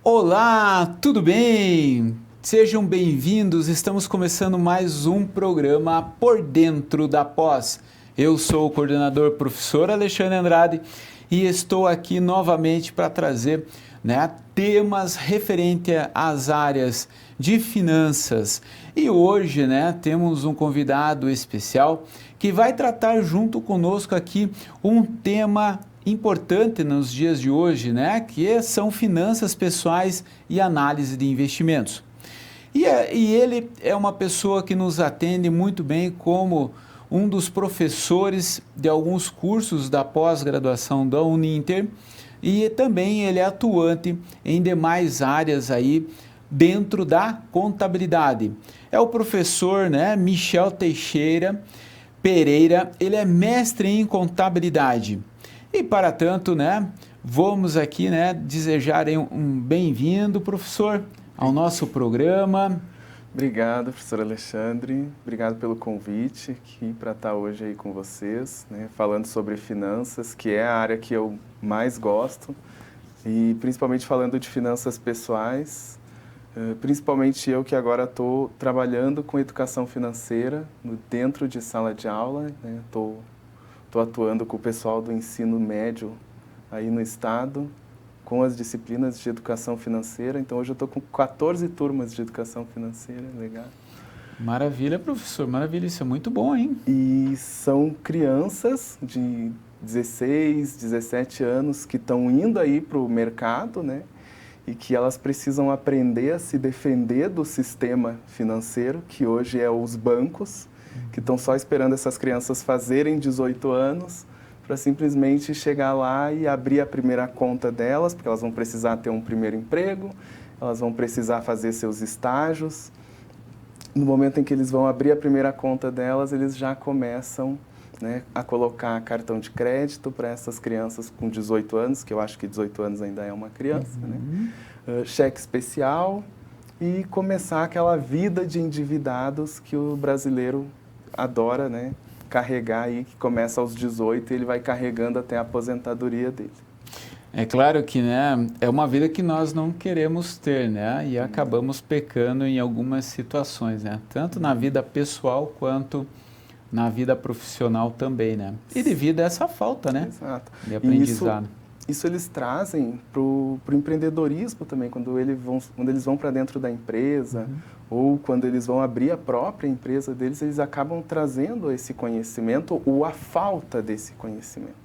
Olá, tudo bem? Sejam bem-vindos, estamos começando mais um programa Por Dentro da Pós. Eu sou o coordenador professor Alexandre Andrade e estou aqui novamente para trazer temas referentes às áreas de finanças. E hoje temos um convidado especial que vai tratar junto conosco aqui um tema importante nos dias de hoje, que são finanças pessoais e análise de investimentos. E ele é uma pessoa que nos atende muito bem como um dos professores de alguns cursos da pós-graduação da Uninter e também ele é atuante em demais áreas aí dentro da contabilidade. É o professor Michel Teixeira Pereira, ele é mestre em contabilidade. E para tanto, vamos aqui desejar um bem-vindo, professor, ao nosso programa. Obrigado, professor Alexandre. Obrigado pelo convite aqui para estar hoje aí com vocês, falando sobre finanças, que é a área que eu mais gosto, e principalmente falando de finanças pessoais, principalmente eu que agora estou trabalhando com educação financeira dentro de sala de aula, Estou atuando com o pessoal do ensino médio aí no estado, com as disciplinas de educação financeira. Então, hoje eu estou com 14 turmas de educação financeira, legal. Maravilha, professor, maravilha, isso é muito bom, hein? E são crianças de 16, 17 anos que estão indo aí para o mercado, e que elas precisam aprender a se defender do sistema financeiro, que hoje é os bancos, que estão só esperando essas crianças fazerem 18 anos para simplesmente chegar lá e abrir a primeira conta delas, porque elas vão precisar ter um primeiro emprego, elas vão precisar fazer seus estágios. No momento em que eles vão abrir a primeira conta delas, eles já começam a colocar cartão de crédito para essas crianças com 18 anos, que eu acho que 18 anos ainda é uma criança, cheque especial e começar aquela vida de endividados que o brasileiro adora, carregar aí, que começa aos 18 e ele vai carregando até a aposentadoria dele. É claro que é uma vida que nós não queremos ter, e acabamos pecando em algumas situações, tanto na vida pessoal quanto na vida profissional também, E devido a essa falta, Exato. De aprendizado. Isso eles trazem para o empreendedorismo também, quando eles vão para dentro da empresa, ou quando eles vão abrir a própria empresa deles, eles acabam trazendo esse conhecimento ou a falta desse conhecimento.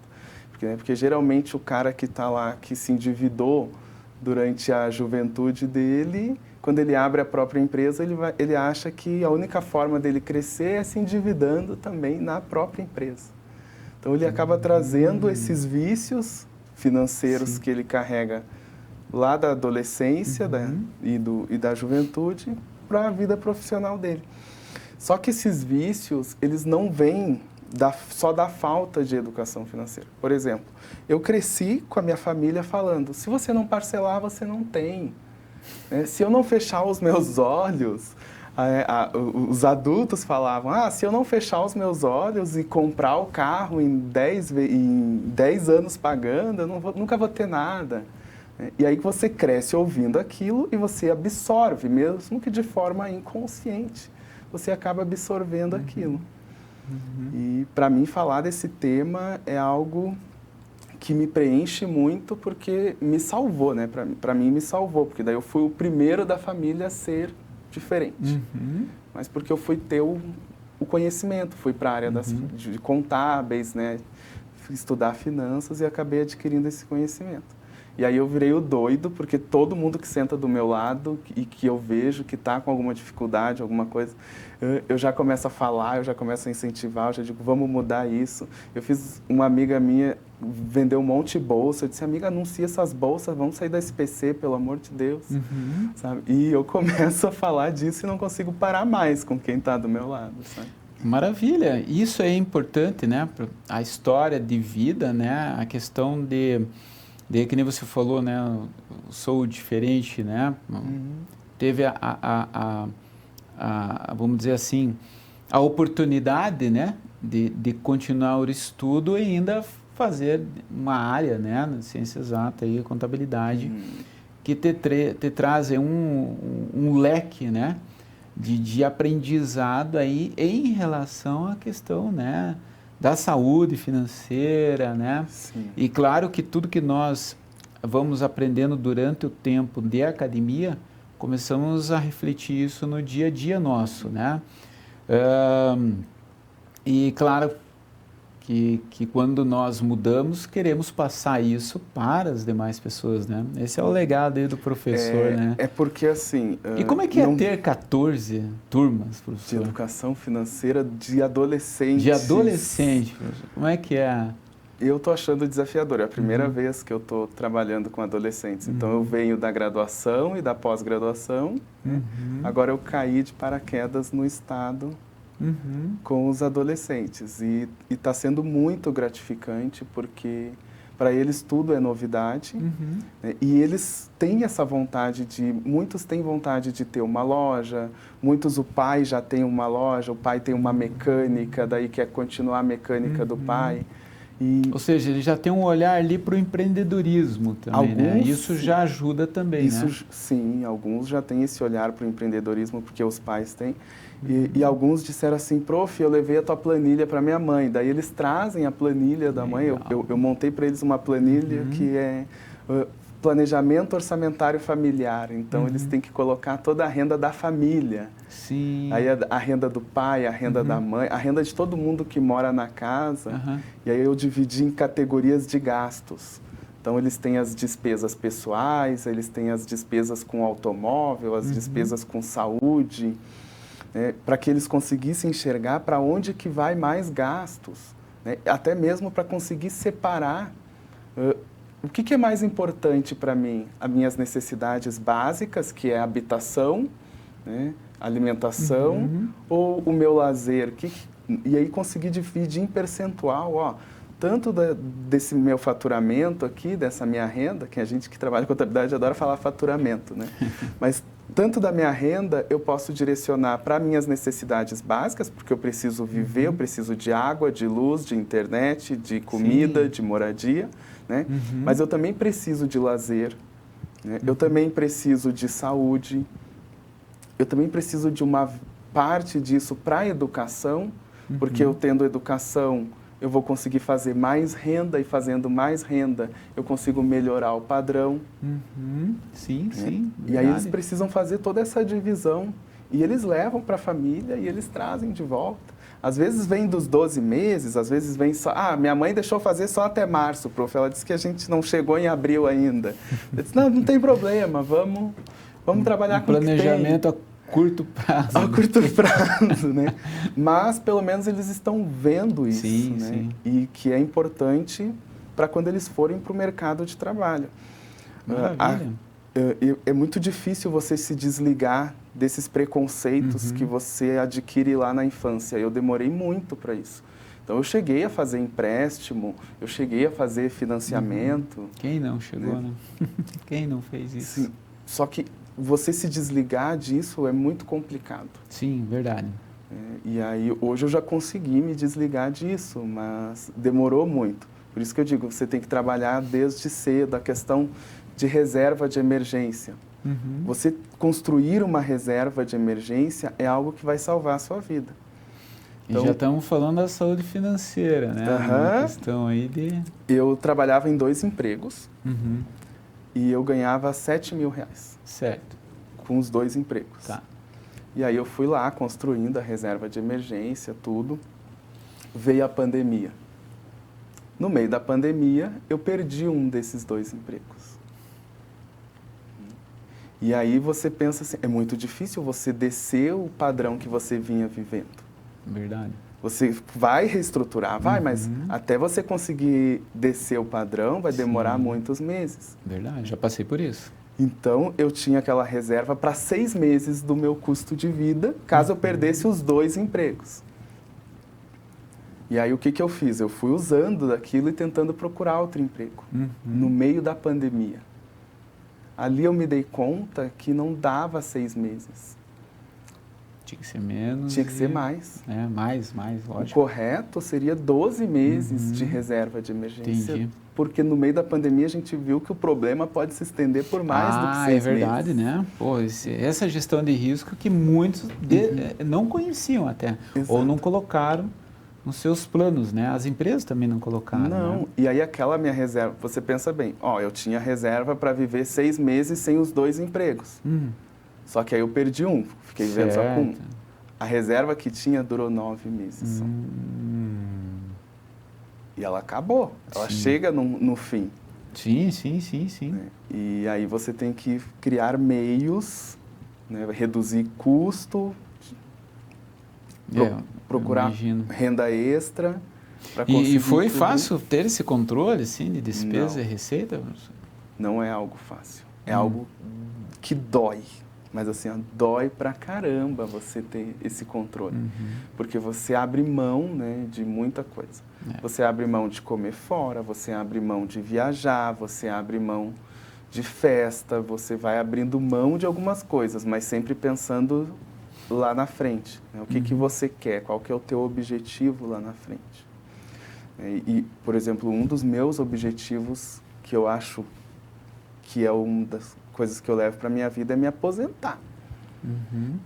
Porque geralmente o cara que está lá, que se endividou durante a juventude dele, quando ele abre a própria empresa, ele acha que a única forma dele crescer é se endividando também na própria empresa. Então ele acaba trazendo esses vícios financeiros que ele carrega lá da adolescência e da juventude para a vida profissional dele. Só que esses vícios, eles não vêm só da falta de educação financeira. Por exemplo, eu cresci com a minha família falando, se você não parcelar, você não tem. Se eu não fechar os meus olhos, os adultos falavam, se eu não fechar os meus olhos e comprar o carro em 10 anos pagando, eu nunca vou ter nada. E aí você cresce ouvindo aquilo e você absorve, mesmo que de forma inconsciente, você acaba absorvendo aquilo. E para mim falar desse tema é algo que me preenche muito porque me salvou, Para mim me salvou, porque daí eu fui o primeiro da família a ser diferente. Mas porque eu fui ter o conhecimento, fui para a área de contábeis, fui estudar finanças e acabei adquirindo esse conhecimento. E aí eu virei o doido, porque todo mundo que senta do meu lado e que eu vejo que está com alguma dificuldade, alguma coisa, eu já começo a falar, eu já começo a incentivar, eu já digo, vamos mudar isso. Eu fiz uma amiga minha vender um monte de bolsa, eu disse, amiga, anuncia essas bolsas, vamos sair da SPC, pelo amor de Deus. Sabe? E eu começo a falar disso e não consigo parar mais com quem está do meu lado, sabe? Maravilha, isso é importante, a história de vida, a questão de que nem você falou, eu sou diferente, Teve vamos dizer assim, a oportunidade, de continuar o estudo e ainda fazer uma área, na ciência exata e contabilidade, que te trazem um leque, né, de aprendizado aí em relação à questão, né, da saúde financeira, né? Sim. E claro que tudo que nós vamos aprendendo durante o tempo de academia, começamos a refletir isso no dia a dia nosso, né? E claro que quando nós mudamos, queremos passar isso para as demais pessoas, né? Esse é o legado aí do professor, né? É porque assim... E como é que é ter 14 turmas, professor? De educação financeira de adolescentes. De adolescente, professor. Como é que é? Eu estou achando desafiador. É a primeira vez que eu estou trabalhando com adolescentes. Então, eu venho da graduação e da pós-graduação. Né? Agora, eu caí de paraquedas no estado com os adolescentes. E está sendo muito gratificante, porque para eles tudo é novidade. Né? E eles têm essa vontade muitos têm vontade de ter uma loja, muitos o pai já tem uma loja, o pai tem uma mecânica, daí quer continuar a mecânica do pai. Ou seja, ele já tem um olhar ali para o empreendedorismo também, né? Isso já ajuda também, né? Sim, alguns já têm esse olhar para o empreendedorismo, porque os pais têm. E alguns disseram assim, prof, eu levei a tua planilha para minha mãe. Daí eles trazem a planilha da mãe. Eu montei para eles uma planilha que é planejamento orçamentário familiar. Então, eles têm que colocar toda a renda da família. Sim. Aí a renda do pai, a renda da mãe, a renda de todo mundo que mora na casa. E aí eu dividi em categorias de gastos. Então, eles têm as despesas pessoais, eles têm as despesas com automóvel, as despesas com saúde, né, para que eles conseguissem enxergar para onde que vai mais gastos, né, até mesmo para conseguir separar o que é mais importante para mim, as minhas necessidades básicas, que é habitação, né, alimentação, ou o meu lazer, e aí conseguir dividir em percentual, ó, tanto desse meu faturamento aqui, dessa minha renda, que a gente que trabalha em contabilidade adora falar faturamento, né? Mas tanto da minha renda eu posso direcionar para minhas necessidades básicas, porque eu preciso viver, eu preciso de água, de luz, de internet, de comida, de moradia, né? Mas eu também preciso de lazer, né? Eu também preciso de saúde, eu também preciso de uma parte disso para a educação, porque eu tendo educação, eu vou conseguir fazer mais renda, e fazendo mais renda, eu consigo melhorar o padrão. Sim, né? sim. E aí eles precisam fazer toda essa divisão. E eles levam para a família e eles trazem de volta. Às vezes vem dos 12 meses, às vezes vem só... Ah, minha mãe deixou fazer só até março, prof. Ela disse que a gente não chegou em abril ainda. Eu disse, não tem problema, vamos trabalhar com o que tem. Planejamento a curto prazo. A curto prazo, né? Mas, pelo menos, eles estão vendo isso, né? Sim. E que é importante para quando eles forem para o mercado de trabalho. Maravilha. É muito difícil você se desligar desses preconceitos que você adquire lá na infância. Eu demorei muito para isso. Então, eu cheguei a fazer empréstimo, eu cheguei a fazer financiamento. Quem não chegou, né? Quem não fez isso? Sim. Só que você se desligar disso é muito complicado. Sim, verdade. E aí, hoje eu já consegui me desligar disso, mas demorou muito. Por isso que eu digo, você tem que trabalhar desde cedo a questão de reserva de emergência. Você construir uma reserva de emergência é algo que vai salvar a sua vida. Então, e já estamos falando da saúde financeira, né? Uma questão aí de... Eu trabalhava em 2 empregos e eu ganhava R$7.000. Certo. Com os 2 empregos. Tá. E aí eu fui lá construindo a reserva de emergência, tudo. Veio a pandemia. No meio da pandemia, eu perdi um desses 2 empregos. E aí você pensa assim, é muito difícil você descer o padrão que você vinha vivendo. Verdade. Você vai reestruturar, mas até você conseguir descer o padrão vai demorar muitos meses. Verdade, já passei por isso. Então, eu tinha aquela reserva para 6 meses do meu custo de vida, caso eu perdesse os 2 empregos. E aí, o que eu fiz? Eu fui usando daquilo e tentando procurar outro emprego, no meio da pandemia. Ali eu me dei conta que não dava 6 meses. Tinha que ser menos. Tinha que ser mais. Mais, lógico. O correto seria 12 meses de reserva de emergência. Entendi. porque no meio da pandemia a gente viu que o problema pode se estender por mais do que 6 meses. É verdade, né? Pô, essa gestão de risco que muitos não conheciam até, Exato. ou não colocaram nos seus planos, né? As empresas também não colocaram. Não, né? E aí aquela minha reserva, você pensa bem, eu tinha reserva para viver 6 meses sem os 2 empregos. Só que aí eu perdi um, fiquei vivendo só com um. A reserva que tinha durou 9 meses só. E ela acabou, ela chega no fim. Sim. Né? E aí você tem que criar meios, reduzir custo, procurar renda extra. E foi fácil ter esse controle assim, de despesa e receita? Não é algo fácil, é algo que dói. Mas assim, dói pra caramba você ter esse controle. Porque você abre mão, né, de muita coisa. Você abre mão de comer fora, você abre mão de viajar, você abre mão de festa, você vai abrindo mão de algumas coisas, mas sempre pensando lá na frente. Né? O que você quer, qual que é o teu objetivo lá na frente. E, por exemplo, um dos meus objetivos que eu acho que é uma das coisas que eu levo para a minha vida é me aposentar.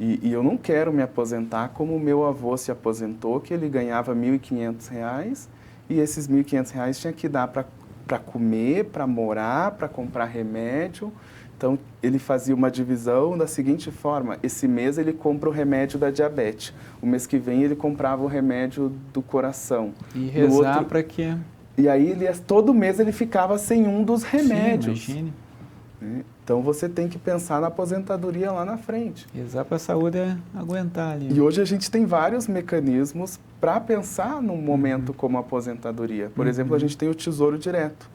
E eu não quero me aposentar como o meu avô se aposentou, que ele ganhava R$ 1.500 e esses R$ 1.500 tinha que dar para comer, para morar, para comprar remédio. Então, ele fazia uma divisão da seguinte forma: esse mês ele compra o remédio da diabetes, o mês que vem ele comprava o remédio do coração. E rezar para quê? E aí, todo mês ele ficava sem um dos remédios. Sim, imagine. Então, você tem que pensar na aposentadoria lá na frente. Rezar para a saúde aguentar ali. E hoje a gente tem vários mecanismos para pensar num momento como a aposentadoria. Por exemplo, a gente tem o Tesouro Direto.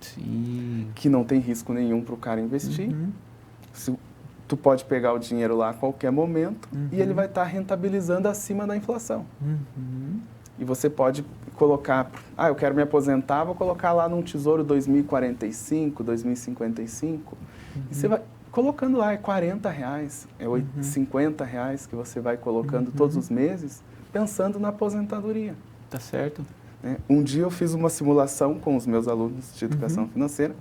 Sim. Que não tem risco nenhum para o cara investir. Tu pode pegar o dinheiro lá a qualquer momento e ele vai estar rentabilizando acima da inflação. E você pode colocar, eu quero me aposentar, vou colocar lá num Tesouro 2045, 2055. E você vai colocando lá, é R$40, é R$50 que você vai colocando todos os meses, pensando na aposentadoria. Tá certo. Um dia eu fiz uma simulação com os meus alunos de educação financeira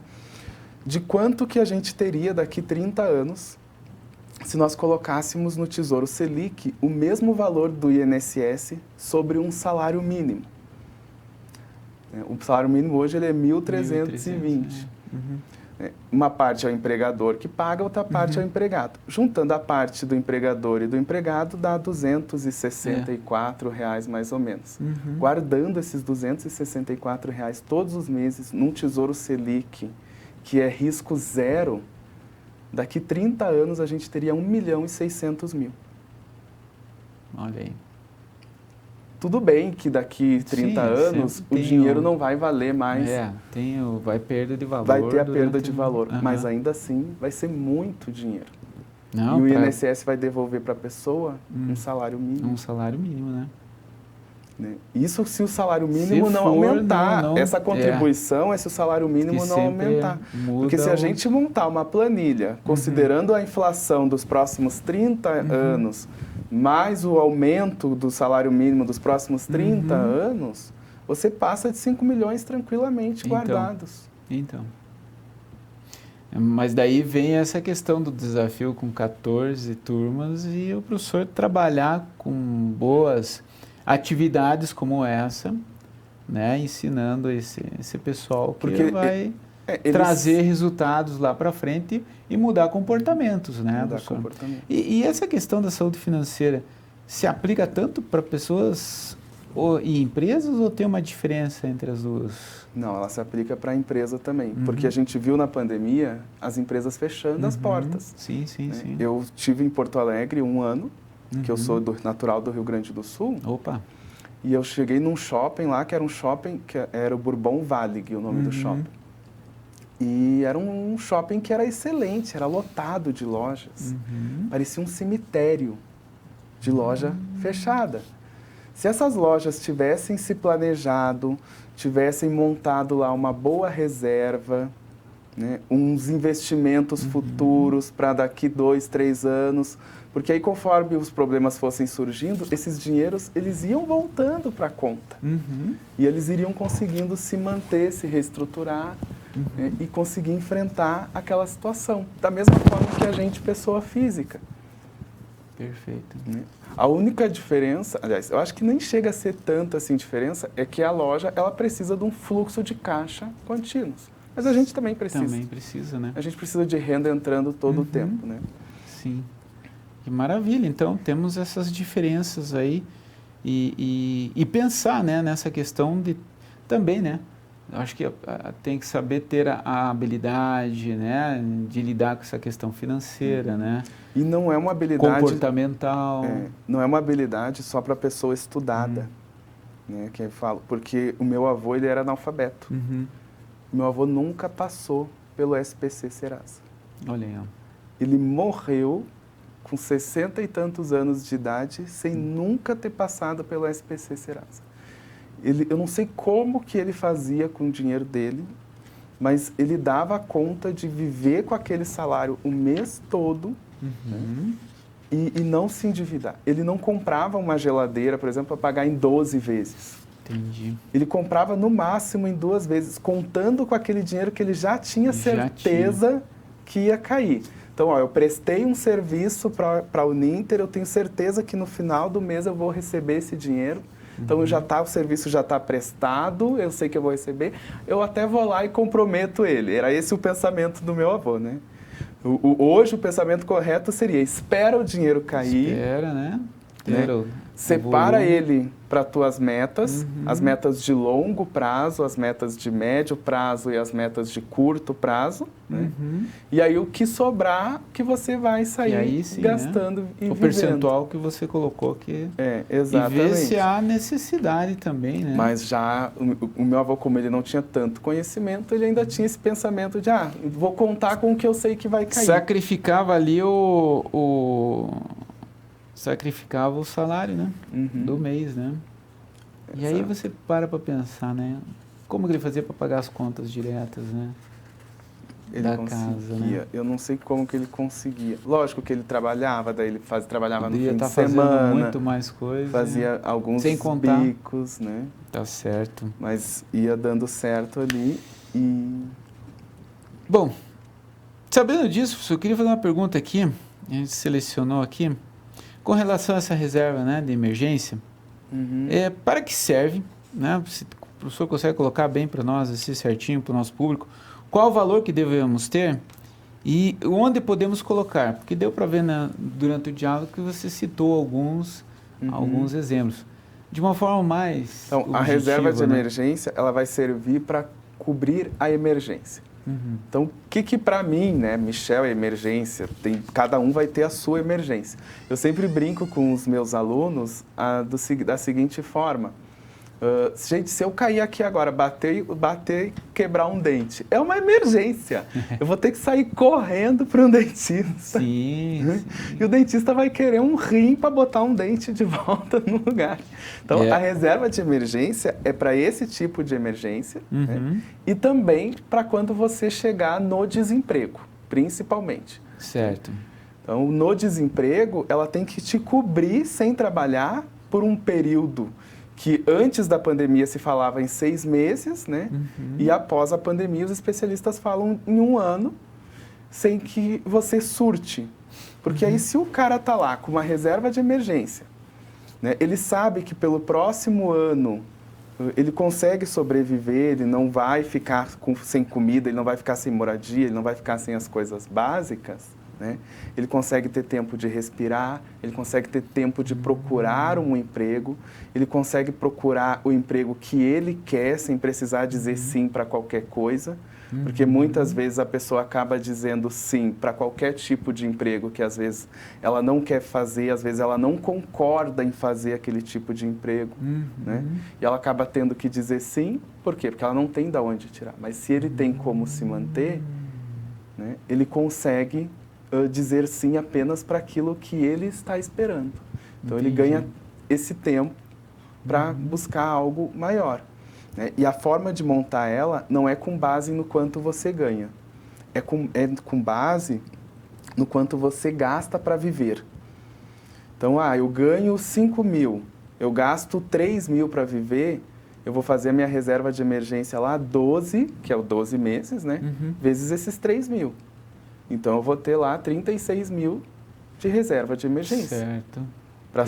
de quanto que a gente teria daqui 30 anos se nós colocássemos no Tesouro Selic o mesmo valor do INSS sobre um salário mínimo. O salário mínimo hoje ele é 1.320. Uma parte é o empregador que paga, outra parte é o empregado. Juntando a parte do empregador e do empregado, dá R$264 mais ou menos. Guardando esses R$264 todos os meses num Tesouro Selic, que é risco zero, daqui 30 anos a gente teria 1.600.000. Olha aí. Tudo bem que daqui 30 anos o dinheiro não vai valer mais. Vai perda de valor. Vai ter a perda de valor, mas ainda assim vai ser muito dinheiro. E o INSS vai devolver para a pessoa um salário mínimo. Um salário mínimo, né? Isso se o salário mínimo não aumentar. Essa contribuição é se o salário mínimo não aumentar. Porque se a gente montar uma planilha, considerando a inflação dos próximos 30 anos, mais o aumento do salário mínimo dos próximos 30 anos, você passa de 5 milhões tranquilamente guardados. Então. Mas daí vem essa questão do desafio com 14 turmas e o professor trabalhar com boas atividades como essa, né, ensinando esse pessoal que vai trazer resultados lá para frente e mudar comportamentos, né, professor? E essa questão da saúde financeira se aplica tanto para pessoas e empresas ou tem uma diferença entre as duas? Não, ela se aplica para a empresa também, porque a gente viu na pandemia as empresas fechando as portas. Sim. Eu estive em Porto Alegre 1 ano, que eu sou natural do Rio Grande do Sul. Opa! E eu cheguei num shopping lá, que era um shopping, que era o Bourbon Valig, o nome do shopping. E era um shopping que era excelente, era lotado de lojas. Parecia um cemitério de loja fechada. Se essas lojas tivessem se planejado, tivessem montado lá uma boa reserva, né? Uns investimentos futuros para daqui 2, 3 anos, porque aí conforme os problemas fossem surgindo, esses dinheiros eles iam voltando para a conta e eles iriam conseguindo se manter, se reestruturar né? E conseguir enfrentar aquela situação, da mesma forma que a gente, pessoa física. Perfeito. Né? A única diferença, aliás, eu acho que nem chega a ser tanta assim diferença, é que a loja ela precisa de um fluxo de caixa contínuo. Mas a gente também precisa. Também precisa, né? A gente precisa de renda entrando todo o tempo, né? Sim. Que maravilha. Então, temos essas diferenças aí e pensar, né, nessa questão de também, né? Eu acho que tem que saber ter a habilidade, né, de lidar com essa questão financeira, né? E não é uma habilidade... Comportamental. Não é uma habilidade só para pessoa estudada, né? Que eu falo, porque o meu avô, ele era analfabeto. Meu avô nunca passou pelo SPC Serasa. Olha aí, ó. Ele morreu com 60 e tantos anos de idade, sem nunca ter passado pelo SPC Serasa. Eu não sei como que ele fazia com o dinheiro dele, mas ele dava conta de viver com aquele salário o mês todo né? e não se endividar. Ele não comprava uma geladeira, por exemplo, para pagar em 12 vezes. Entendi. Ele comprava no máximo em 2 vezes, contando com aquele dinheiro que ele já tinha certeza que ia cair. Então, ó, eu prestei um serviço para a Uninter, eu tenho certeza que no final do mês eu vou receber esse dinheiro. Então, o serviço já está prestado, eu sei que eu vou receber, eu até vou lá e comprometo ele. Era esse o pensamento do meu avô, né? Hoje, o pensamento correto seria, espera o dinheiro cair. Espera, né? Separa ele para as tuas metas, as metas de longo prazo, as metas de médio prazo e as metas de curto prazo. Né? E aí o que sobrar que você vai sair aí, sim, gastando né? e vivendo. O percentual que você colocou aqui. Exatamente. E ver se há necessidade também, né? Mas já o meu avô, como ele não tinha tanto conhecimento, ele ainda tinha esse pensamento de, vou contar com o que eu sei que vai cair. Sacrificava ali sacrificava o salário, né? Do mês, né? Exato. E aí você para pensar, né? Como que ele fazia para pagar as contas diretas, né? Ele da conseguia. casa, né? Eu não sei como que ele conseguia. Lógico que ele trabalhava, daí ele trabalhava Poderia no fim tá de semana. Fazendo muito mais coisas. Fazia alguns sem contar bicos, né? Tá certo. Mas ia dando certo ali e... Bom, sabendo disso, eu queria fazer uma pergunta aqui. A gente selecionou aqui. Com relação a essa reserva, né, de emergência, para que serve, né? Se o professor consegue colocar bem para nós, assim, certinho, para o nosso público, qual o valor que devemos ter e onde podemos colocar? Porque deu para ver durante o diálogo que você citou alguns exemplos. De uma forma mais Então, a reserva de emergência, ela vai servir para cobrir a emergência. Então, o que para mim, né, Michel, é emergência? Cada um vai ter a sua emergência. Eu sempre brinco com os meus alunos da seguinte forma. Gente, se eu cair aqui agora, bater e quebrar um dente, é uma emergência. Eu vou ter que sair correndo para um dentista. Sim. E o dentista vai querer um rim para botar um dente de volta no lugar. Então, a reserva de emergência é para esse tipo de emergência, né? E também para quando você chegar no desemprego, principalmente. Certo. Então, no desemprego, ela tem que te cobrir sem trabalhar por um período que antes da pandemia se falava em 6 meses, né? E após a pandemia os especialistas falam em 1 ano, sem que você surte. Porque aí se o cara tá lá com uma reserva de emergência, né? Ele sabe que pelo próximo ano ele consegue sobreviver, ele não vai ficar sem comida, ele não vai ficar sem moradia, ele não vai ficar sem as coisas básicas, né? Ele consegue ter tempo de respirar, ele consegue ter tempo de procurar um emprego, ele consegue procurar o emprego que ele quer sem precisar dizer sim para qualquer coisa, porque muitas vezes a pessoa acaba dizendo sim para qualquer tipo de emprego que às vezes ela não quer fazer, às vezes ela não concorda em fazer aquele tipo de emprego, né? E ela acaba tendo que dizer sim, por quê? Porque ela não tem de onde tirar, mas se ele tem como se manter, né, ele consegue dizer sim apenas para aquilo que ele está esperando. Então, ele ganha esse tempo para buscar algo maior, né? E a forma de montar ela não é com base no quanto você ganha, com base no quanto você gasta para viver. Então, eu ganho 5 mil, eu gasto 3 mil para viver, eu vou fazer a minha reserva de emergência lá 12, que é o 12 meses, né? Vezes esses 3 mil. Então, eu vou ter lá 36 mil de reserva de emergência. Certo. Para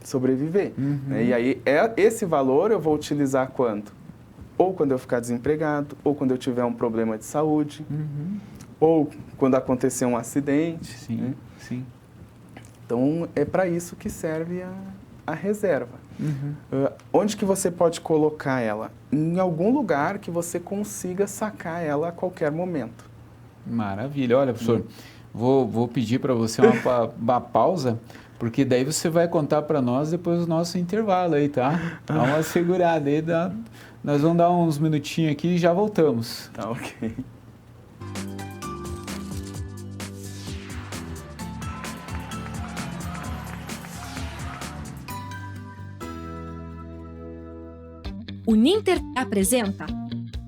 sobreviver. Né? E aí, esse valor eu vou utilizar quando? Ou quando eu ficar desempregado, ou quando eu tiver um problema de saúde, ou quando acontecer um acidente. Sim, né? sim. Então, é para isso que serve a reserva. Onde que você pode colocar ela? Em algum lugar que você consiga sacar ela a qualquer momento. Maravilha. Olha, professor, vou pedir para você uma pausa, porque daí você vai contar para nós depois do nosso intervalo aí, tá? Dá uma segurada aí, nós vamos dar uns minutinhos aqui e já voltamos. Tá, ok. O Ninter apresenta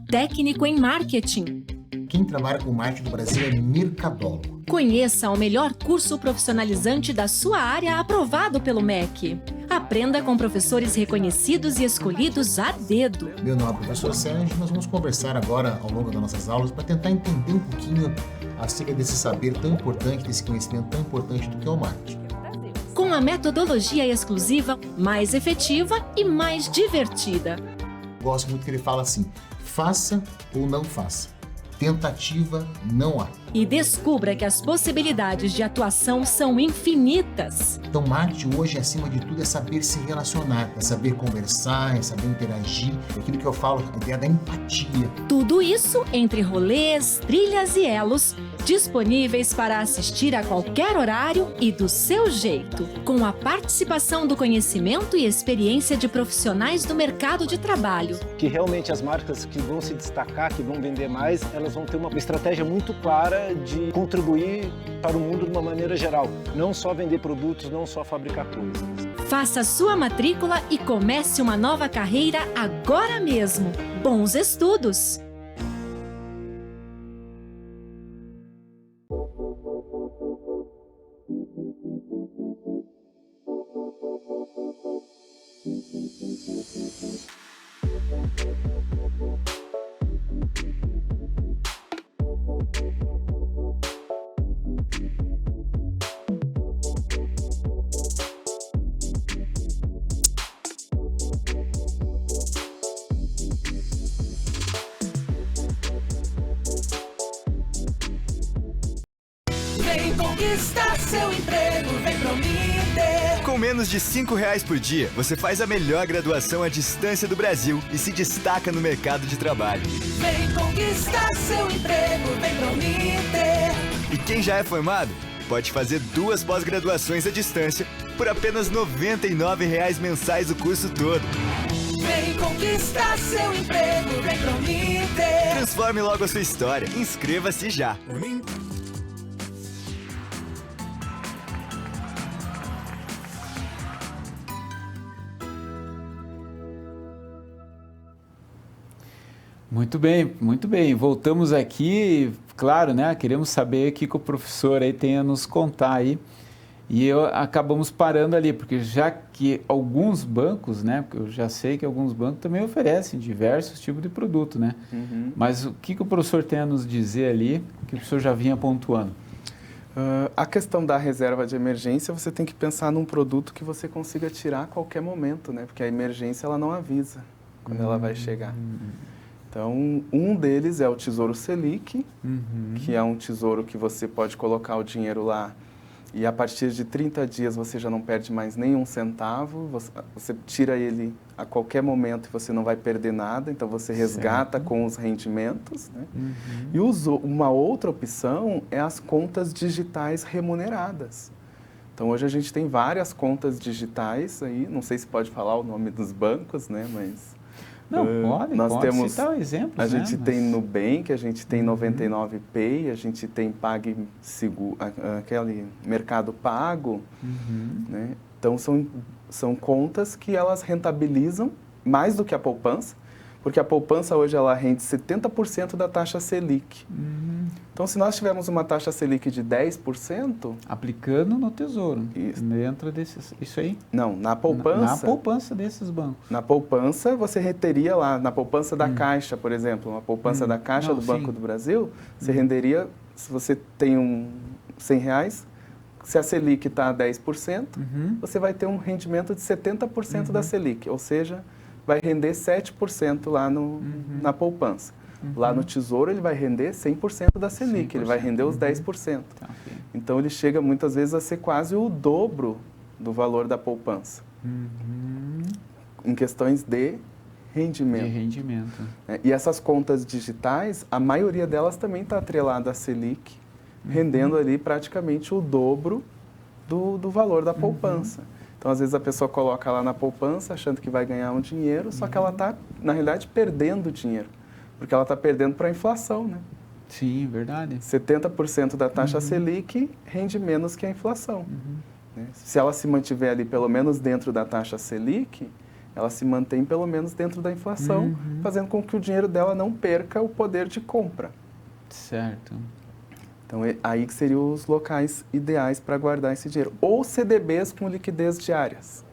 Técnico em Marketing. Quem trabalha com marketing do Brasil é Mercadol. Conheça o melhor curso profissionalizante da sua área aprovado pelo MEC. Aprenda com professores reconhecidos e escolhidos a dedo. Meu nome é professor Sérgio. Nós vamos conversar agora ao longo das nossas aulas para tentar entender um pouquinho acerca desse saber tão importante, desse conhecimento tão importante do que é o marketing. Com a metodologia exclusiva, mais efetiva e mais divertida. Gosto muito que ele fala assim: faça ou não faça. Tentativa não há. E descubra que as possibilidades de atuação são infinitas. Então, marketing hoje, acima de tudo, é saber se relacionar, é saber conversar, é saber interagir, é aquilo que eu falo, a ideia da empatia. Tudo isso entre rolês, trilhas e elos, disponíveis para assistir a qualquer horário e do seu jeito, com a participação do conhecimento e experiência de profissionais do mercado de trabalho. Que realmente as marcas que vão se destacar, que vão vender mais, elas vão ter uma estratégia muito clara de contribuir para o mundo de uma maneira geral. Não só vender produtos, não só fabricar coisas. Faça sua matrícula e comece uma nova carreira agora mesmo. Bons estudos! Vem conquistar seu emprego, vem pro Ninter. Com menos de R$5 por dia, você faz a melhor graduação à distância do Brasil e se destaca no mercado de trabalho. Vem conquistar seu emprego, vem pro Ninter. E quem já é formado, pode fazer 2 pós-graduações à distância por apenas R$99 mensais o curso todo. Vem conquistar seu emprego, vem pro Ninter. Transforme logo a sua história. Inscreva-se já. Muito bem, muito bem. Voltamos aqui, claro, né? Queremos saber o que o professor aí tem a nos contar aí. E acabamos parando ali, porque já que alguns bancos, né? Porque eu já sei que alguns bancos também oferecem diversos tipos de produto, né? Mas o que o professor tem a nos dizer ali, que o professor já vinha pontuando? A questão da reserva de emergência, você tem que pensar num produto que você consiga tirar a qualquer momento, né? Porque a emergência, ela não avisa quando ela vai chegar. Então, um deles é o Tesouro Selic, que é um tesouro que você pode colocar o dinheiro lá e a partir de 30 dias você já não perde mais nenhum centavo, você tira ele a qualquer momento e você não vai perder nada, então você resgata com os rendimentos. Né? E uma outra opção é as contas digitais remuneradas. Então, hoje a gente tem várias contas digitais aí, não sei se pode falar o nome dos bancos, né, mas... Não, pode temos, citar exemplos, a gente tem Nubank, a gente tem 99Pay, a gente tem PagSeguro, aquele Mercado Pago, né? Então são contas que elas rentabilizam mais do que a poupança, porque a poupança hoje ela rende 70% da taxa Selic. Então, se nós tivermos uma taxa Selic de 10%... Aplicando no Tesouro. Isso. Dentro desses... Isso aí? Não, na poupança... Na poupança desses bancos. Na poupança, você reteria lá, na poupança da Caixa, por exemplo, uma poupança da Caixa do Banco do Brasil, você renderia, se você tem R$100, se a Selic está a 10%, você vai ter um rendimento de 70% da Selic, ou seja, vai render 7% lá na poupança. Lá no Tesouro, ele vai render 100% da Selic, 100%. Ele vai render os 10%. Tá, okay. Então, ele chega muitas vezes a ser quase o dobro do valor da poupança. Em questões de rendimento. E essas contas digitais, a maioria delas também está atrelada à Selic, rendendo ali praticamente o dobro do valor da poupança. Então, às vezes, a pessoa coloca lá na poupança achando que vai ganhar um dinheiro, só que ela está, na realidade, perdendo dinheiro. Porque ela está perdendo para a inflação, né? Sim, verdade. 70% da taxa Selic rende menos que a inflação. Né? Se ela se mantiver ali pelo menos dentro da taxa Selic, ela se mantém pelo menos dentro da inflação, fazendo com que o dinheiro dela não perca o poder de compra. Certo. Então, aí que seriam os locais ideais para guardar esse dinheiro. Ou CDBs com liquidez diárias.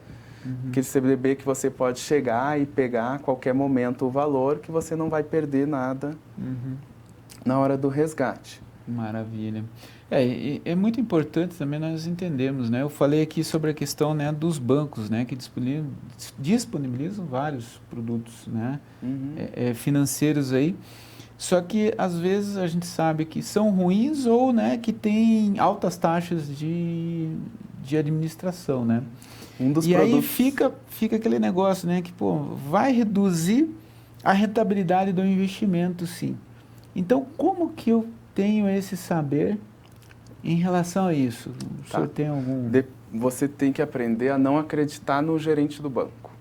Aquele CDB que você pode chegar e pegar a qualquer momento o valor, que você não vai perder nada na hora do resgate. Maravilha. É muito importante também nós entendermos, né? Eu falei aqui sobre a questão, né, dos bancos, né, que disponibilizam vários produtos, né, financeiros aí. Só que, às vezes, a gente sabe que são ruins ou, né, que tem altas taxas de administração, né? Aí fica aquele negócio, né, que, vai reduzir a rentabilidade do investimento, sim. Então, como que eu tenho esse saber em relação a isso? O senhor tem algum... Você tem que aprender a não acreditar no gerente do banco.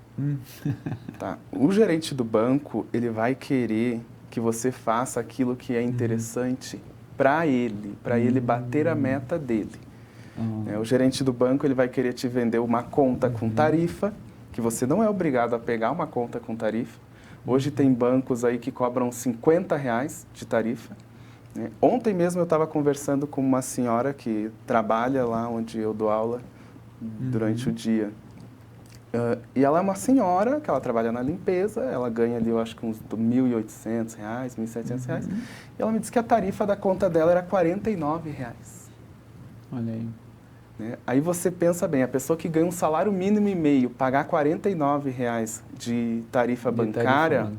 Tá? O gerente do banco, ele vai querer que você faça aquilo que é interessante para ele bater a meta dele. O gerente do banco, ele vai querer te vender uma conta com tarifa, que você não é obrigado a pegar uma conta com tarifa. Hoje tem bancos aí que cobram R$50 de tarifa. Né? Ontem mesmo eu estava conversando com uma senhora que trabalha lá onde eu dou aula durante o dia. E ela é uma senhora que ela trabalha na limpeza, ela ganha ali, eu acho que uns R$1.800, R$1.700. E ela me disse que a tarifa da conta dela era R$49. Olha aí. Aí você pensa bem, a pessoa que ganha um salário mínimo e meio, pagar R$49 de tarifa bancária,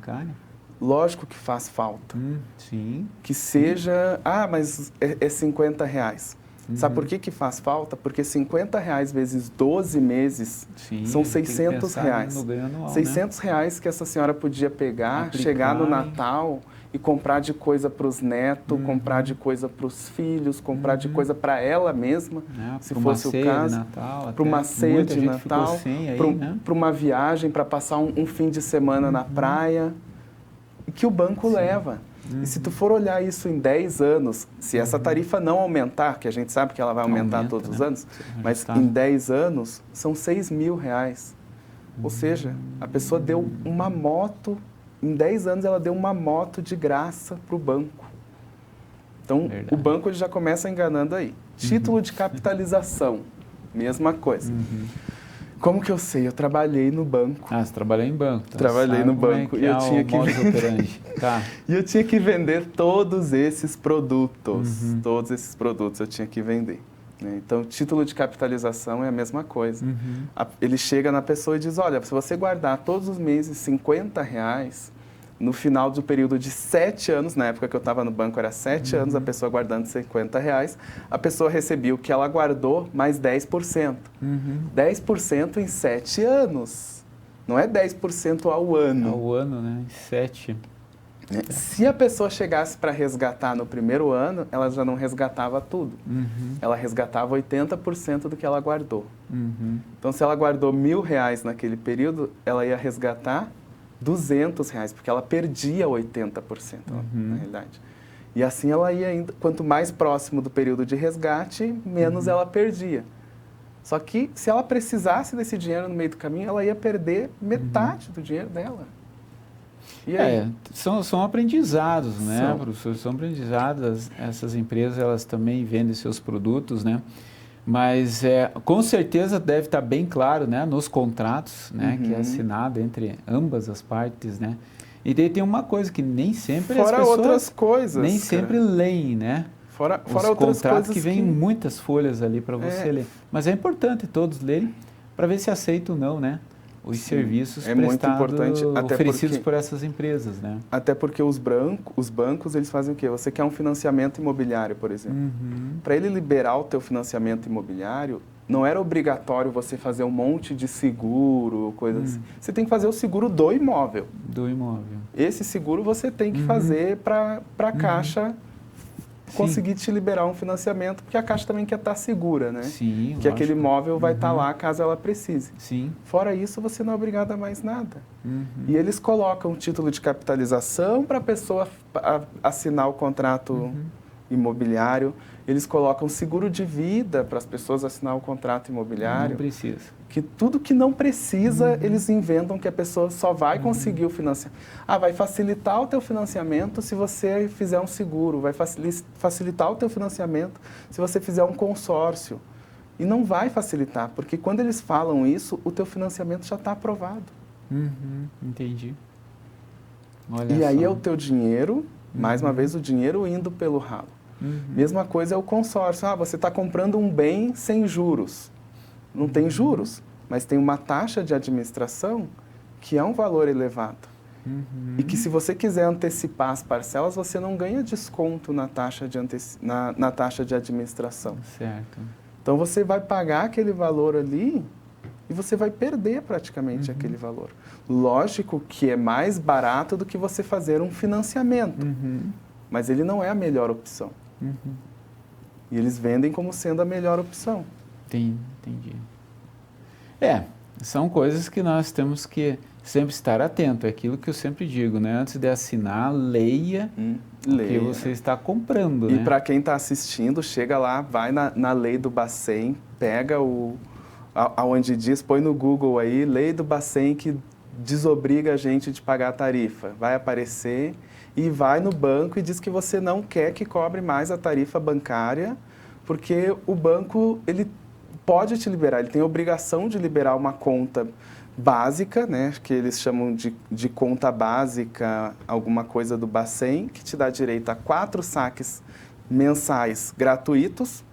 lógico que faz falta. Sim. Que seja, mas é R$50. Sabe por que faz falta? Porque R$50 vezes 12 meses são R$600. No ganho anual, R$600 que essa senhora podia pegar, chegar no Natal e comprar de coisa para os netos, comprar de coisa para os filhos, comprar de coisa para ela mesma, se fosse o caso, para uma ceia de Natal, para uma viagem, para passar um fim de semana na praia, e que o banco leva. E se tu for olhar isso em 10 anos, se essa tarifa não aumentar, que a gente sabe que ela vai aumentar todos os anos, mas em 10 anos são R$6.000. Ou seja, a pessoa deu uma moto, em 10 anos ela deu uma moto de graça para o banco. Então, o banco ele já começa enganando aí. Título de capitalização, mesma coisa. Como que eu sei? Eu trabalhei no banco. Você trabalhou em banco. Então trabalhei no banco e eu tinha que vender. E eu tinha que vender todos esses produtos. Todos esses produtos eu tinha que vender. Então, título de capitalização é a mesma coisa. Ele chega na pessoa e diz, olha, se você guardar todos os meses R$50, no final do período de 7 anos, na época que eu estava no banco era 7 anos, a pessoa guardando R$50, a pessoa recebia o que ela guardou mais 10%. 10% em 7 anos. Não é 10% ao ano. Ao ano, né? 7. Se a pessoa chegasse para resgatar no primeiro ano, ela já não resgatava tudo. Ela resgatava 80% do que ela guardou. Então, se ela guardou R$1.000 naquele período, ela ia resgatar R$200, porque ela perdia 80%, na realidade. E assim ela ia indo, quanto mais próximo do período de resgate, menos ela perdia. Só que, se ela precisasse desse dinheiro no meio do caminho, ela ia perder metade do dinheiro dela. E aí? São aprendizados, né, São. professor? São aprendizados. Essas empresas, elas também vendem seus produtos, né? Mas com certeza deve estar bem claro, né, nos contratos, né, que é assinado entre ambas as partes, né? E daí tem uma coisa que nem sempre Fora as pessoas outras coisas, nem cara. sempre leem, né? Fora Os outras contratos coisas que vêm muitas folhas ali para você ler. Mas é importante todos lerem para ver se aceitam ou não, né? Os serviços é muito prestados, importante, até oferecidos porque- por essas empresas, né? Até porque os bancos, eles fazem o quê? Você quer um financiamento imobiliário, por exemplo. Para ele liberar o teu financiamento imobiliário, não era obrigatório você fazer um monte de seguro, coisas assim. Você tem que fazer o seguro do imóvel. Do imóvel. Esse seguro você tem que fazer para a Caixa conseguir te liberar um financiamento, porque a Caixa também quer estar segura, né? Sim, Que aquele lógico. imóvel vai estar lá caso ela precise. Sim. Fora isso, você não é obrigado a mais nada. E eles colocam um título de capitalização para a pessoa assinar o contrato imobiliário. Eles colocam seguro de vida para as pessoas assinar o contrato imobiliário. Não precisa. Que tudo que não precisa, eles inventam que a pessoa só vai conseguir o financiamento. Vai facilitar o teu financiamento se você fizer um seguro, vai facilitar o teu financiamento se você fizer um consórcio. E não vai facilitar, porque quando eles falam isso, o teu financiamento já está aprovado. Entendi. Olha E aí só. é o teu dinheiro, mais uma vez o dinheiro indo pelo ralo. Mesma coisa é o consórcio. Você está comprando um bem sem juros. Não tem juros, mas tem uma taxa de administração que é um valor elevado. E que se você quiser antecipar as parcelas, você não ganha desconto na taxa na taxa de administração. Certo. Então você vai pagar aquele valor ali e você vai perder praticamente aquele valor. Lógico que é mais barato do que você fazer um financiamento, mas ele não é a melhor opção. E eles vendem como sendo a melhor opção. Entendi. São coisas que nós temos que sempre estar atento. É aquilo que eu sempre digo, né? Antes de assinar, leia o que você está comprando, E né? para quem está assistindo, chega lá, vai na lei do Bacen, pega aonde diz, põe no Google aí, lei do Bacen que desobriga a gente de pagar a tarifa. Vai aparecer e vai no banco e diz que você não quer que cobre mais a tarifa bancária, porque o banco, ele pode te liberar, ele tem a obrigação de liberar uma conta básica, né, que eles chamam de conta básica, alguma coisa do Bacen, que te dá direito a 4 saques mensais gratuitos.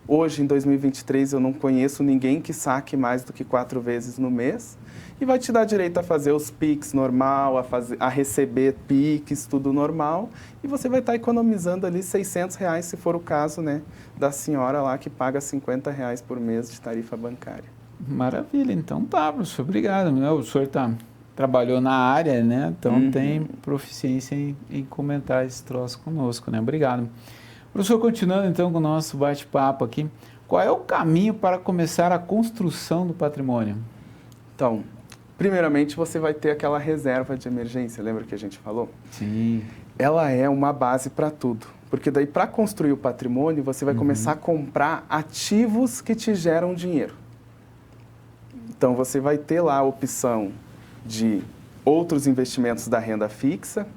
Hoje, em 2023, eu não conheço ninguém que saque mais do que 4 vezes no mês. E vai te dar direito a fazer os PIX normal, a receber PIX, tudo normal. E você vai estar economizando ali R$600, se for o caso, né, da senhora lá que paga R$50 por mês de tarifa bancária. Maravilha. Então tá, professor. Obrigado. Né? O senhor trabalhou na área, né? Então tem proficiência em comentar esse troço conosco, né? Obrigado. Professor, continuando então com o nosso bate-papo aqui, qual é o caminho para começar a construção do patrimônio? Então, primeiramente você vai ter aquela reserva de emergência, lembra que a gente falou? Sim. Ela é uma base para tudo, porque daí para construir o patrimônio você vai começar a comprar ativos que te geram dinheiro. Então você vai ter lá a opção de outros investimentos da renda fixa,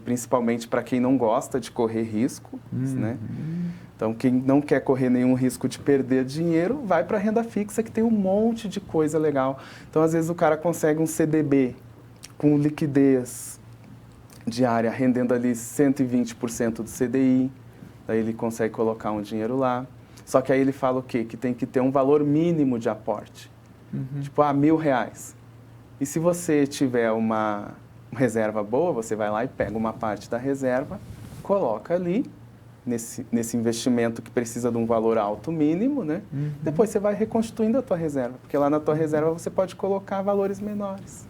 principalmente para quem não gosta de correr risco, né? Então, quem não quer correr nenhum risco de perder dinheiro, vai para a renda fixa, que tem um monte de coisa legal. Então, às vezes, o cara consegue um CDB com liquidez diária, rendendo ali 120% do CDI. Daí ele consegue colocar um dinheiro lá. Só que aí ele fala o quê? Que tem que ter um valor mínimo de aporte. Tipo, R$1.000. E se você tiver uma reserva boa, você vai lá e pega uma parte da reserva, coloca ali, nesse investimento que precisa de um valor alto mínimo, né? Depois você vai reconstituindo a tua reserva, porque lá na tua reserva você pode colocar valores menores.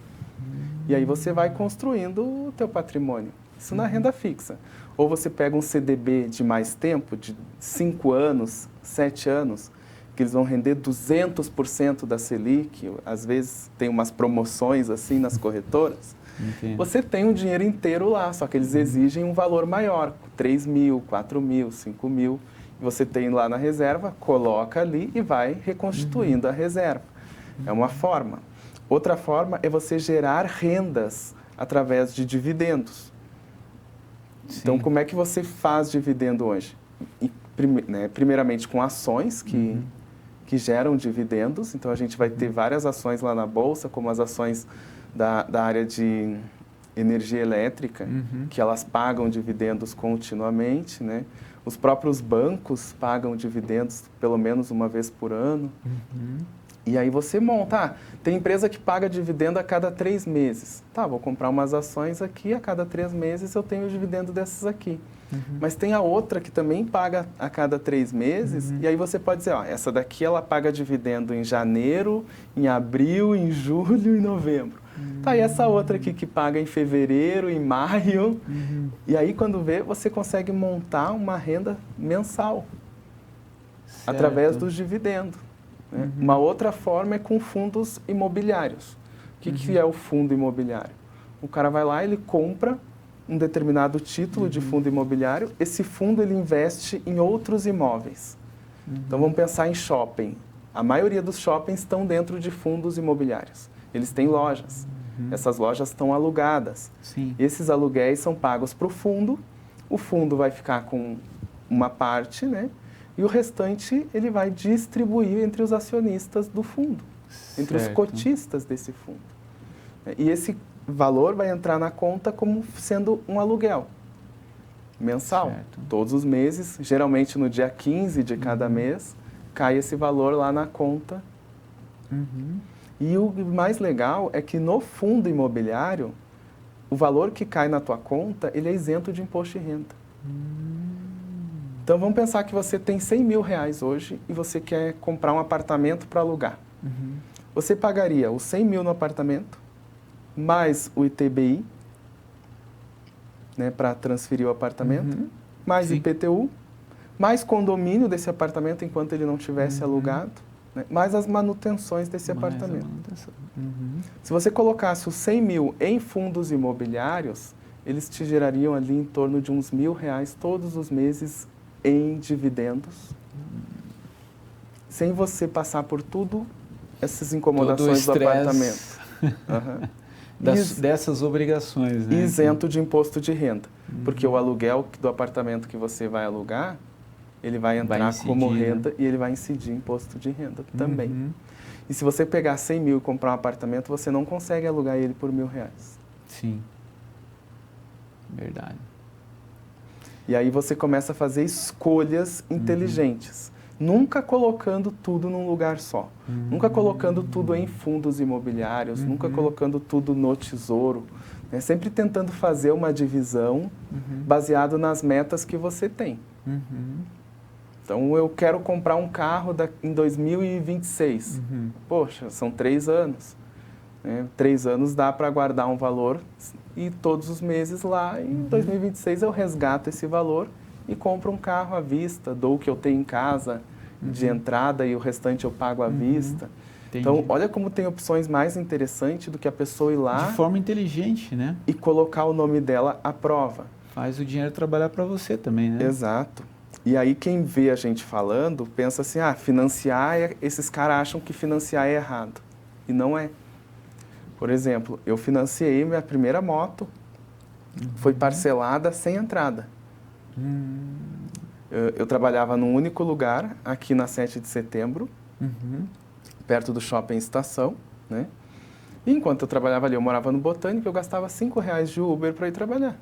E aí você vai construindo o teu patrimônio. Isso na renda fixa. Ou você pega um CDB de mais tempo, de 5 anos, 7 anos, que eles vão render 200% da Selic, às vezes tem umas promoções assim nas corretoras. Entendo. Você tem o dinheiro inteiro lá, só que eles exigem um valor maior, 3 mil, 4 mil, 5 mil. Você tem lá na reserva, coloca ali e vai reconstituindo a reserva. É uma forma. Outra forma é você gerar rendas através de dividendos. Então, como é que você faz dividendo hoje? Primeiramente com ações que geram dividendos. Então, a gente vai ter várias ações lá na Bolsa, como as ações da área de energia elétrica, que elas pagam dividendos continuamente, né? Os próprios bancos pagam dividendos pelo menos uma vez por ano. E aí você monta, tem empresa que paga dividendo a cada 3 meses. Tá, vou comprar umas ações aqui, a cada 3 meses eu tenho o dividendo dessas aqui. Mas tem a outra que também paga a cada 3 meses, e aí você pode dizer, ó, essa daqui ela paga dividendo em janeiro, em abril, em julho e novembro. Tá, e essa outra aqui que paga em fevereiro, em maio, e aí quando vê, você consegue montar uma renda mensal, através dos dividendos. Né? Uma outra forma é com fundos imobiliários. O que é o fundo imobiliário? O cara vai lá, ele compra um determinado título de fundo imobiliário, esse fundo ele investe em outros imóveis. Então vamos pensar em shopping. A maioria dos shoppings estão dentro de fundos imobiliários. Eles têm lojas. Essas lojas estão alugadas. Esses aluguéis são pagos para o fundo vai ficar com uma parte, né? E o restante ele vai distribuir entre os acionistas do fundo, entre os cotistas desse fundo. E esse valor vai entrar na conta como sendo um aluguel mensal. Todos os meses, geralmente no dia 15 de cada mês, cai esse valor lá na conta. E o mais legal é que no fundo imobiliário, o valor que cai na tua conta, ele é isento de imposto de renda. Então vamos pensar que você tem 100 mil reais hoje e você quer comprar um apartamento para alugar. Você pagaria os 100 mil no apartamento, mais o ITBI, né, para transferir o apartamento, mais IPTU, mais condomínio desse apartamento enquanto ele não tivesse alugado, né, mais as manutenções desse apartamento. Se você colocasse os 100 mil em fundos imobiliários, eles te gerariam ali em torno de uns R$1.000 todos os meses em dividendos, sem você passar por tudo essas incomodações do apartamento. Dessas obrigações, né? Isento de imposto de renda. Porque o aluguel do apartamento que você vai alugar, ele vai entrar como renda, né? E ele vai incidir imposto de renda também. E se você pegar 100 mil e comprar um apartamento, você não consegue alugar ele por R$1.000. Sim. Verdade. E aí você começa a fazer escolhas inteligentes. Nunca colocando tudo num lugar só. Nunca colocando tudo em fundos imobiliários, nunca colocando tudo no tesouro. Né? Sempre tentando fazer uma divisão baseado nas metas que você tem. Então, eu quero comprar um carro em 2026. Poxa, são 3 anos. Né? 3 anos dá para guardar um valor e todos os meses lá, em 2026 eu resgato esse valor e compro um carro à vista, dou o que eu tenho em casa de entrada e o restante eu pago à vista. Então, olha como tem opções mais interessantes do que a pessoa ir lá... De forma inteligente, né? E colocar o nome dela à prova. Faz o dinheiro trabalhar para você também, né? Exato. E aí quem vê a gente falando, pensa assim, financiar, esses caras acham que financiar é errado. E não é. Por exemplo, eu financiei minha primeira moto, foi parcelada sem entrada. Eu trabalhava num único lugar, aqui na 7 de setembro, perto do Shopping Estação, né? E enquanto eu trabalhava ali, eu morava no Botânico, eu gastava R$5 de Uber para ir trabalhar.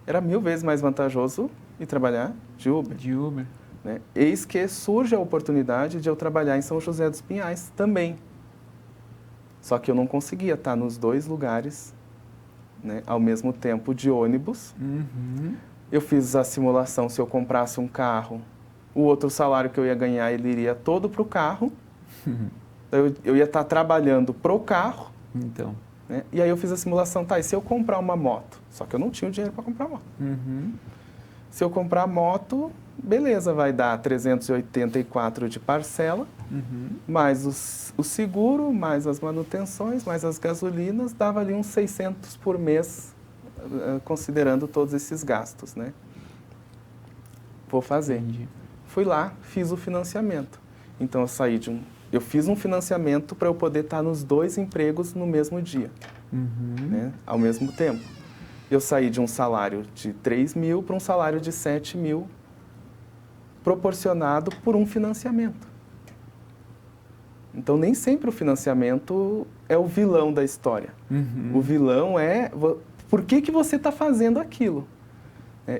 Era 1000 vezes mais vantajoso ir trabalhar de Uber. Né? Eis que surge a oportunidade de eu trabalhar em São José dos Pinhais também. Só que eu não conseguia estar nos 2 lugares, né, ao mesmo tempo de ônibus. Eu fiz a simulação, se eu comprasse um carro, o outro salário que eu ia ganhar, ele iria todo para o carro. Eu ia estar trabalhando para o carro. Então. Né? E aí eu fiz a simulação, e se eu comprar uma moto? Só que eu não tinha o dinheiro para comprar moto. Se eu comprar moto, beleza, vai dar 384 de parcela, mais o seguro, mais as manutenções, mais as gasolinas, dava ali uns 600 por mês, considerando todos esses gastos, né? Vou fazer. Fui lá, fiz o financiamento. Então, eu saí de eu fiz um financiamento para eu poder estar nos 2 empregos no mesmo dia, né, ao mesmo tempo. Eu saí de um salário de 3 mil para um salário de 7 mil, proporcionado por um financiamento. Então, nem sempre o financiamento é o vilão da história. O vilão é por que você está fazendo aquilo.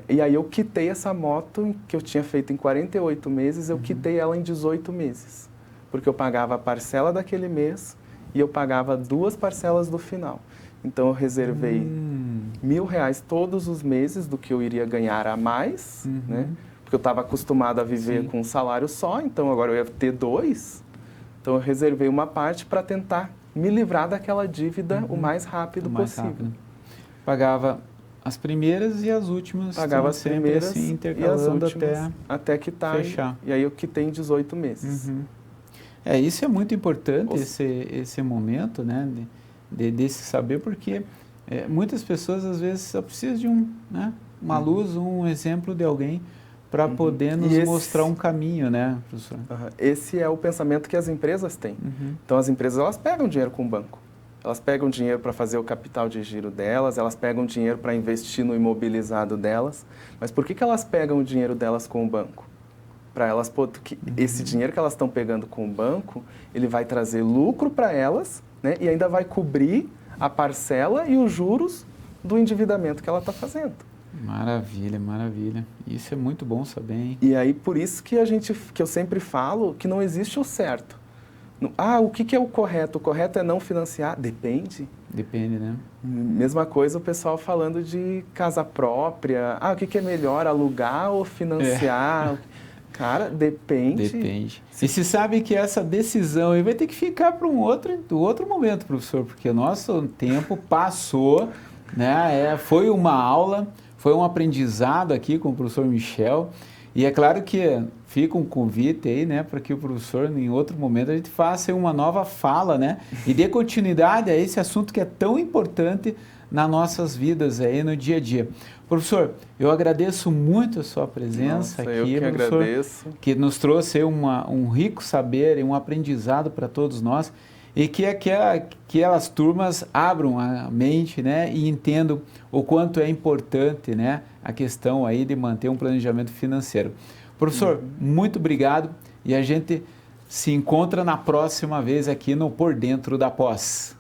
E aí eu quitei essa moto que eu tinha feito em 48 meses, eu quitei ela em 18 meses. Porque eu pagava a parcela daquele mês e eu pagava 2 parcelas do final. Então eu reservei R$1.000 todos os meses do que eu iria ganhar a mais, né? Porque eu estava acostumado a viver com um salário só, então agora eu ia ter 2. Então eu reservei uma parte para tentar me livrar daquela dívida o mais rápido possível. Pagava as primeiras e as últimas. Pagava as primeiras assim, e as últimas até quitar. Fechar. E aí eu quitei em 18 meses. Isso é muito importante, esse momento, né, desse saber, porque muitas pessoas às vezes só precisam de uma luz, um exemplo de alguém para poder nos mostrar um caminho, né, professor? Esse é o pensamento que as empresas têm. Então as empresas, elas pegam dinheiro com o banco. Elas pegam dinheiro para fazer o capital de giro delas, elas pegam dinheiro para investir no imobilizado delas. Mas por que elas pegam o dinheiro delas com o banco? Para elas, esse dinheiro que elas estão pegando com o banco, ele vai trazer lucro para elas, né, e ainda vai cobrir a parcela e os juros do endividamento que ela está fazendo. Maravilha, maravilha. Isso é muito bom saber, hein? E aí, por isso que eu sempre falo que não existe o certo. O que é o correto? O correto é não financiar? Depende. Depende, né? Mesma coisa o pessoal falando de casa própria. O que é melhor, alugar ou financiar? Cara, depende. Depende. E se sabe que essa decisão aí vai ter que ficar para um outro momento, professor, porque o nosso tempo passou, né? Foi uma aula, foi um aprendizado aqui com o professor Michel. E é claro que fica um convite aí, né, para que o professor, em outro momento, a gente faça uma nova fala, né, e dê continuidade a esse assunto que é tão importante nas nossas vidas aí no dia a dia. Professor, eu agradeço muito a sua presença aqui, eu que professor, agradeço. Que nos trouxe aí um rico saber e um aprendizado para todos nós, e que aquelas turmas abram a mente, né, e entendam o quanto é importante, né, a questão aí de manter um planejamento financeiro. Professor, muito obrigado, e a gente se encontra na próxima vez aqui no Por Dentro da Pós.